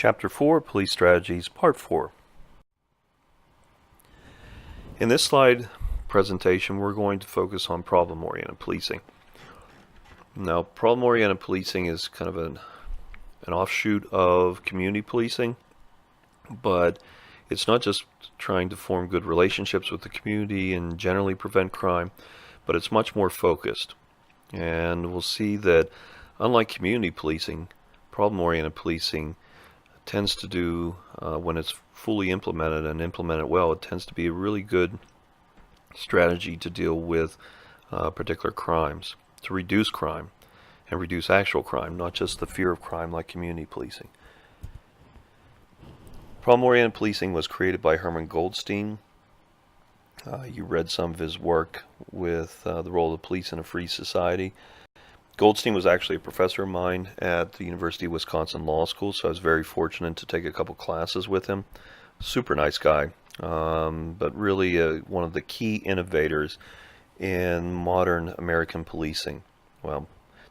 Chapter 4, Police Strategies, Part 4. In this slide presentation, we're going to focus on problem-oriented policing. Now, problem-oriented policing is kind of an offshoot of community policing, but it's not just trying to form good relationships with the community and generally prevent crime, but it's much more focused. And we'll see that unlike community policing, problem-oriented policing tends to do, when it's fully implemented and implemented well, it tends to be a really good strategy to deal with particular crimes, to reduce crime and reduce actual crime, not just the fear of crime like community policing. Problem-oriented policing was created by Herman Goldstein. You read some of his work with the role of the police in a free society. Goldstein was actually a professor of mine at the University of Wisconsin Law School, so I was very fortunate to take a couple classes with him. Super nice guy, but really one of the key innovators in modern American policing. Well,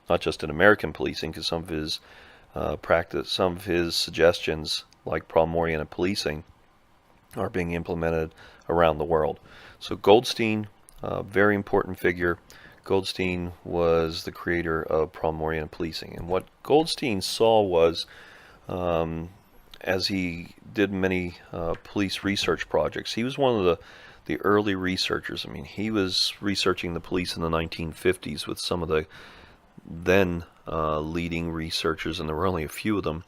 not just in American policing, because some of his some of his suggestions, like problem-oriented policing, are being implemented around the world. So Goldstein, very important figure. Goldstein was the creator of problem-oriented policing, and what Goldstein saw was, as he did many police research projects, he was one of the early researchers. I mean, he was researching the police in the 1950s with some of the then leading researchers, and there were only a few of them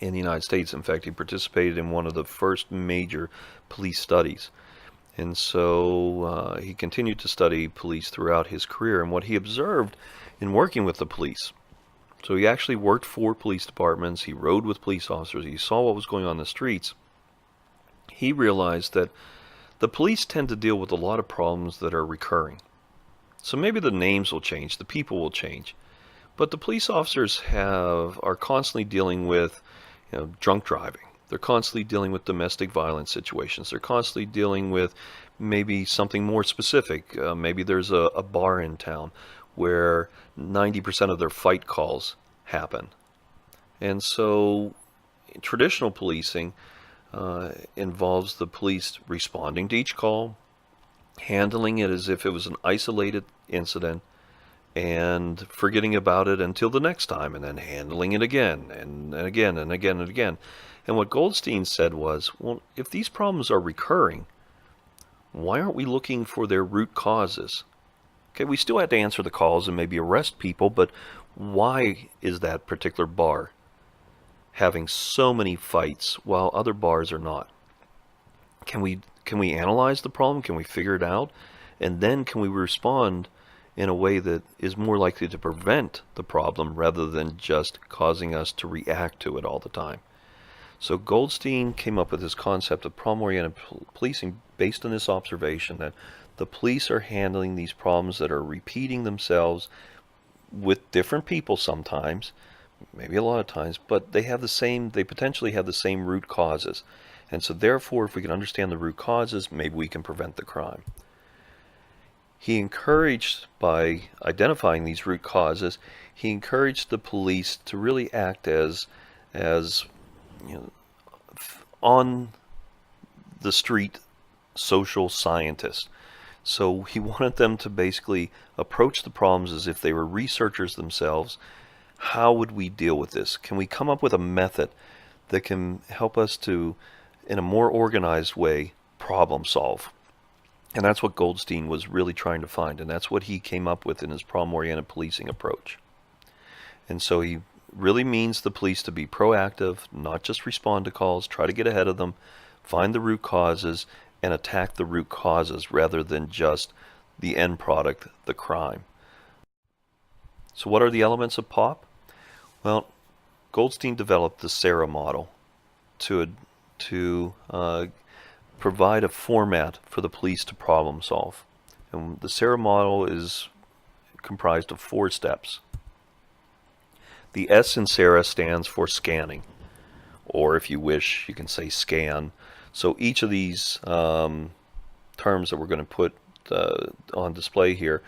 in the United States. In fact, he participated in one of the first major police studies. And so he continued to study police throughout his career, and what he observed in working with the police. So he actually worked for police departments, he rode with police officers, he saw what was going on in the streets. He realized that the police tend to deal with a lot of problems that are recurring. So maybe the names will change, the people will change, but the police officers are constantly dealing with, drunk driving. They're constantly dealing with domestic violence situations. They're constantly dealing with maybe something more specific. Maybe there's a bar in town where 90% of their fight calls happen. And so traditional policing involves the police responding to each call, handling it as if it was an isolated incident, and forgetting about it until the next time, and then handling it again, and again, and again, and again. And what Goldstein said was, well, if these problems are recurring, why aren't we looking for their root causes? Okay, we still have to answer the calls and maybe arrest people, but why is that particular bar having so many fights while other bars are not? Can we analyze the problem? Can we figure it out? And then can we respond in a way that is more likely to prevent the problem rather than just causing us to react to it all the time? So Goldstein came up with this concept of problem-oriented policing based on this observation that the police are handling these problems that are repeating themselves with different people sometimes, maybe a lot of times, but they potentially have the same root causes. And so therefore, if we can understand the root causes, maybe we can prevent the crime. He encouraged, by identifying these root causes, he encouraged the police to really act as on the street social scientists. So he wanted them to basically approach the problems as if they were researchers themselves. How would we deal with this? Can we come up with a method that can help us to, in a more organized way, problem solve? And that's what Goldstein was really trying to find, and that's what he came up with in his problem-oriented policing approach. And so he really means the police to be proactive, not just respond to calls, try to get ahead of them, find the root causes, and attack the root causes rather than just the end product, the crime. So what are the elements of POP? Well, Goldstein developed the SARA model to provide a format for the police to problem solve. And the SARA model is comprised of 4 steps. The S in SARA stands for scanning, or if you wish, you can say scan. So each of these terms that we're going to put on display here,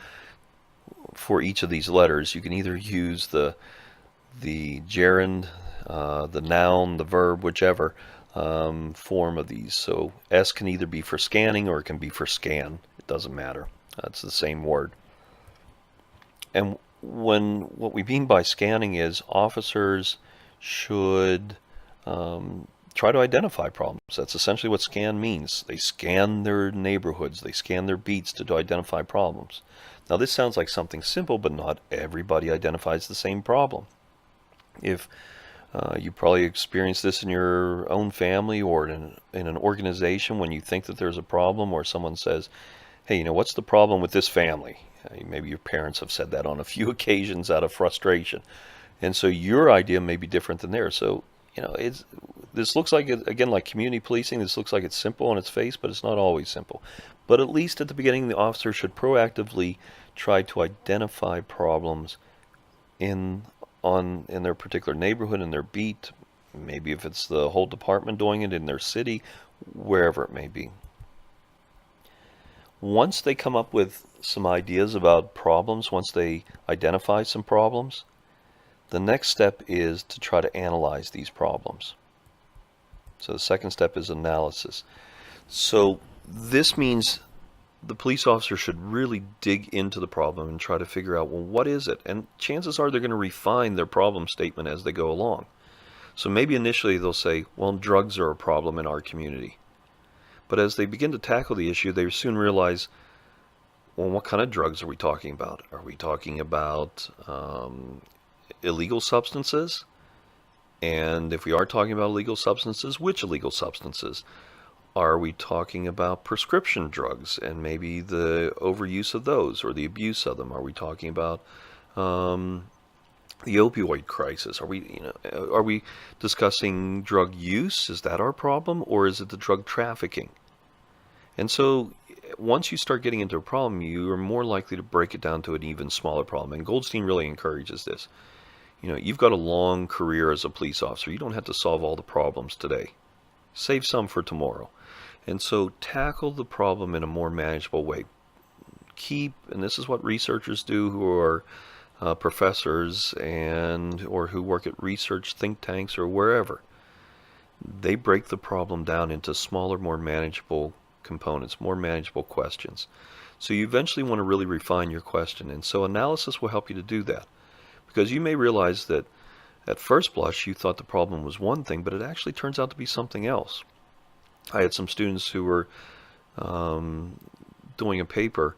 for each of these letters, you can either use the gerund the noun, the verb, whichever form of these. So S can either be for scanning or it can be for scan. It doesn't matter. It's the same word. And what we mean by scanning is officers should try to identify problems. That's essentially what scan means. They scan their neighborhoods, they scan their beats to identify problems. Now this sounds like something simple, but not everybody identifies the same problem. If you probably experienced this in your own family or in an organization when you think that there's a problem, or someone says, hey, what's the problem with this family? Maybe your parents have said that on a few occasions out of frustration. And so your idea may be different than theirs. So, this looks like, again, like community policing, this looks like it's simple on its face, but it's not always simple. But at least at the beginning, the officer should proactively try to identify problems in their particular neighborhood, in their beat, maybe if it's the whole department doing it in their city, wherever it may be. Once they come up with some ideas about problems, once they identify some problems, the next step is to try to analyze these problems. So the second step is analysis. So this means the police officer should really dig into the problem and try to figure out, well, what is it? And chances are they're going to refine their problem statement as they go along. So maybe initially they'll say, well, drugs are a problem in our community. But as they begin to tackle the issue, they soon realize, well, what kind of drugs are we talking about? Are we talking about illegal substances? And if we are talking about illegal substances, which illegal substances? Are we talking about prescription drugs and maybe the overuse of those or the abuse of them? Are we talking about the opioid crisis? Are we discussing drug use? Is that our problem, or is it the drug trafficking? And so once you start getting into a problem, you are more likely to break it down to an even smaller problem. And Goldstein really encourages this. You've got a long career as a police officer. You don't have to solve all the problems today. Save some for tomorrow. And so tackle the problem in a more manageable way. And this is what researchers do who are professors or who work at research think tanks or wherever. They break the problem down into smaller, more manageable components, more manageable questions. So you eventually want to really refine your question. And so analysis will help you to do that. Because you may realize that at first blush you thought the problem was one thing, but it actually turns out to be something else. I had some students who were doing a paper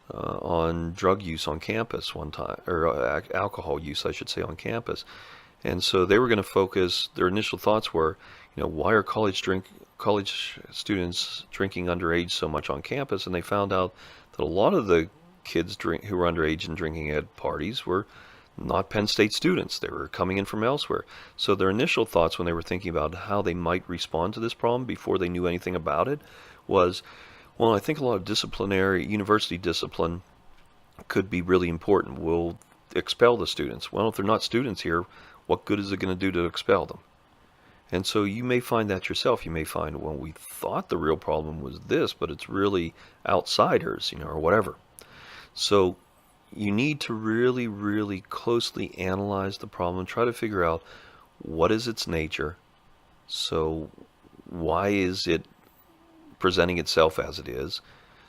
on drug use on campus one time, or alcohol use, I should say, on campus. And so they were going to focus, their initial thoughts were, why are college students drinking underage so much on campus? And they found out that a lot of the kids who were underage and drinking at parties were not Penn State students. They were coming in from elsewhere. So their initial thoughts when they were thinking about how they might respond to this problem before they knew anything about it was, well, I think a lot of university discipline could be really important. We'll expel the students. Well, if they're not students here, what good is it going to do to expel them? And so you may find that yourself. You may find, well, we thought the real problem was this, but it's really outsiders, or whatever. So you need to really, really closely analyze the problem and try to figure out what is its nature. So why is it presenting itself as it is?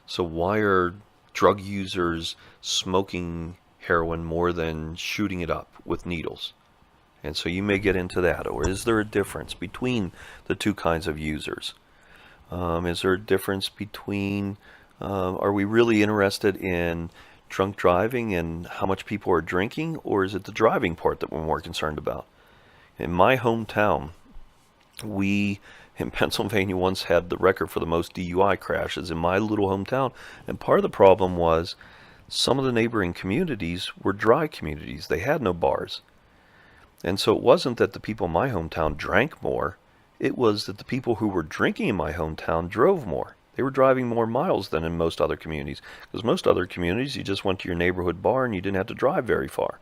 So why are drug users smoking heroin more than shooting it up with needles? And so you may get into that. Or is there a difference between the two kinds of users? Is there a difference between, are we really interested in drunk driving and how much people are drinking, or is it the driving part that we're more concerned about? In my hometown, we in Pennsylvania once had the record for the most DUI crashes in my little hometown, and part of the problem was some of the neighboring communities were dry communities. They had no bars. And so it wasn't that the people in my hometown drank more, it was that the people who were drinking in my hometown drove more. They were driving more miles than in most other communities, because most other communities you just went to your neighborhood bar and you didn't have to drive very far.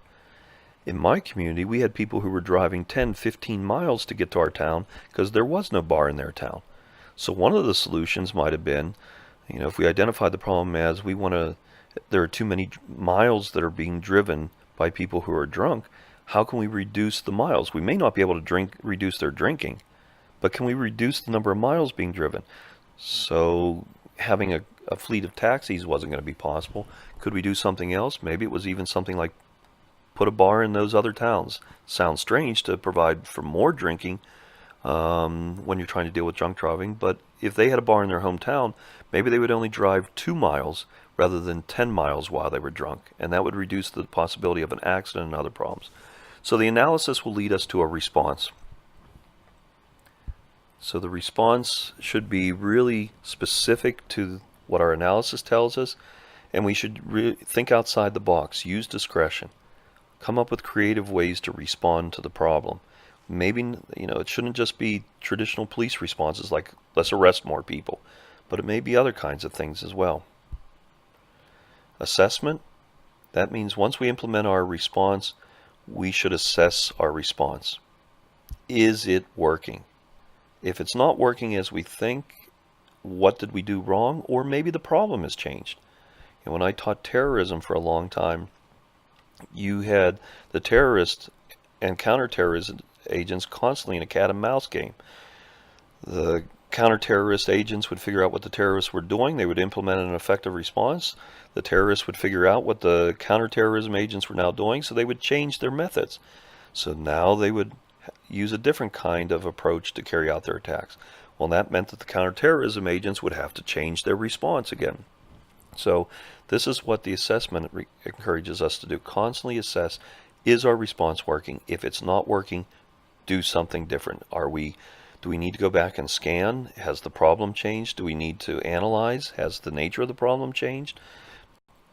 In my community, we had people who were driving 10, 15 miles to get to our town because there was no bar in their town. So one of the solutions might have been, if we identify the problem as there are too many miles that are being driven by people who are drunk, how can we reduce the miles? We may not be able to reduce their drinking, but can we reduce the number of miles being driven? So having a fleet of taxis wasn't going to be possible. Could we do something else? Maybe it was even something like put a bar in those other towns. Sounds strange to provide for more drinking when you're trying to deal with drunk driving, but if they had a bar in their hometown, maybe they would only drive 2 miles rather than 10 miles while they were drunk, and that would reduce the possibility of an accident and other problems. So the analysis will lead us to a response. So the response should be really specific to what our analysis tells us, and we should think outside the box, use discretion, come up with creative ways to respond to the problem. Maybe, it shouldn't just be traditional police responses like let's arrest more people, but it may be other kinds of things as well. Assessment, that means once we implement our response, we should assess our response. Is it working? If it's not working as we think, what did we do wrong? Or maybe the problem has changed. And when I taught terrorism for a long time, you had the terrorists and counterterrorism agents constantly in a cat and mouse game. The counter-terrorist agents would figure out what the terrorists were doing. They would implement an effective response. The terrorists would figure out what the counterterrorism agents were now doing, so they would change their methods. So now they would use a different kind of approach to carry out their attacks. Well, that meant that the counterterrorism agents would have to change their response again. So this is what the assessment encourages us to do. Constantly assess, is our response working? If it's not working, do something different. Do we need to go back and scan? Has the problem changed? Do we need to analyze? Has the nature of the problem changed?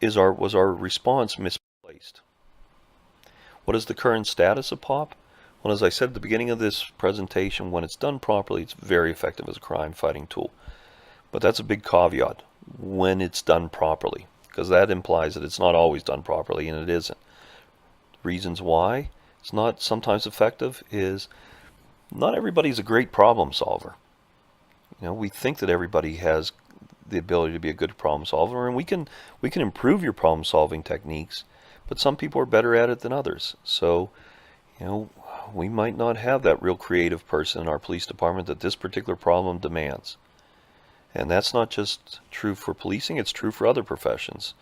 Was our response misplaced? What is the current status of POP? Well, as I said at the beginning of this presentation, when it's done properly, it's very effective as a crime-fighting tool. But that's a big caveat, when it's done properly, because that implies that it's not always done properly, and it isn't. Reasons why it's not sometimes effective is not everybody's a great problem solver. We think that everybody has the ability to be a good problem solver, and we can improve your problem solving techniques, but some people are better at it than others. So, we might not have that real creative person in our police department that this particular problem demands. And that's not just true for policing, it's true for other professions.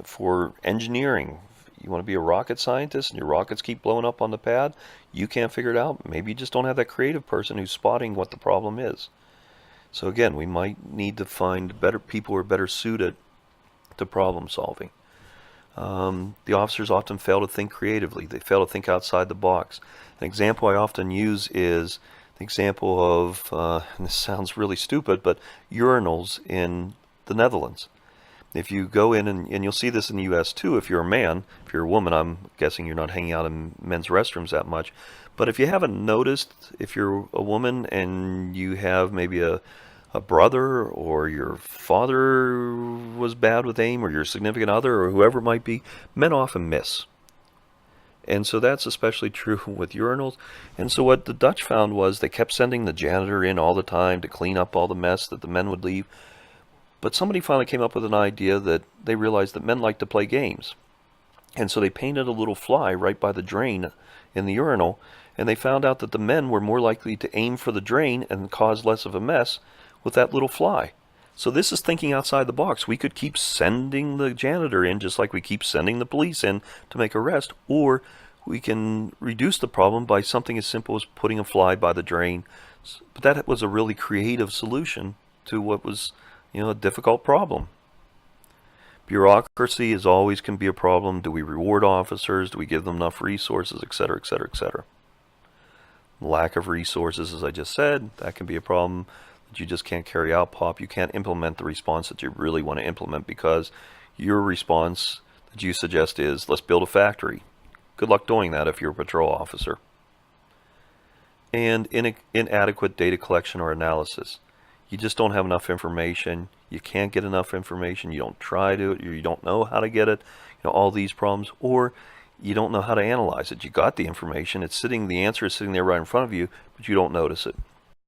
For engineering, you want to be a rocket scientist and your rockets keep blowing up on the pad, you can't figure it out. Maybe you just don't have that creative person who's spotting what the problem is. So again, we might need to find better people who are better suited to problem solving. The officers often fail to think creatively. They fail to think outside the box. An example I often use is the example of, and this sounds really stupid, but urinals in the Netherlands. If you go in, and you'll see this in the U.S. too, if you're a man, if you're a woman, I'm guessing you're not hanging out in men's restrooms that much, but if you haven't noticed, if you're a woman and you have maybe a brother or your father was bad with aim or your significant other or whoever it might be, men often miss. And so that's especially true with urinals. And so what the Dutch found was they kept sending the janitor in all the time to clean up all the mess that the men would leave. But somebody finally came up with an idea that they realized that men like to play games. And so they painted a little fly right by the drain in the urinal, and they found out that the men were more likely to aim for the drain and cause less of a mess with that little fly. So this is thinking outside the box. We could keep sending the janitor in just like we keep sending the police in to make arrest, or we can reduce the problem by something as simple as putting a fly by the drain. But that was a really creative solution to what was, a difficult problem. Bureaucracy always can be a problem. Do we reward officers? Do we give them enough resources, et cetera, et cetera, et cetera? Lack of resources, as I just said, that can be a problem. That you just can't carry out POP. You can't implement the response that you really want to implement because your response that you suggest is, let's build a factory. Good luck doing that if you're a patrol officer. And inadequate data collection or analysis. You just don't have enough information. You can't get enough information. You don't try to, or you don't know how to get it. All these problems, or you don't know how to analyze it. You got the information. The answer is sitting there right in front of you, but you don't notice it.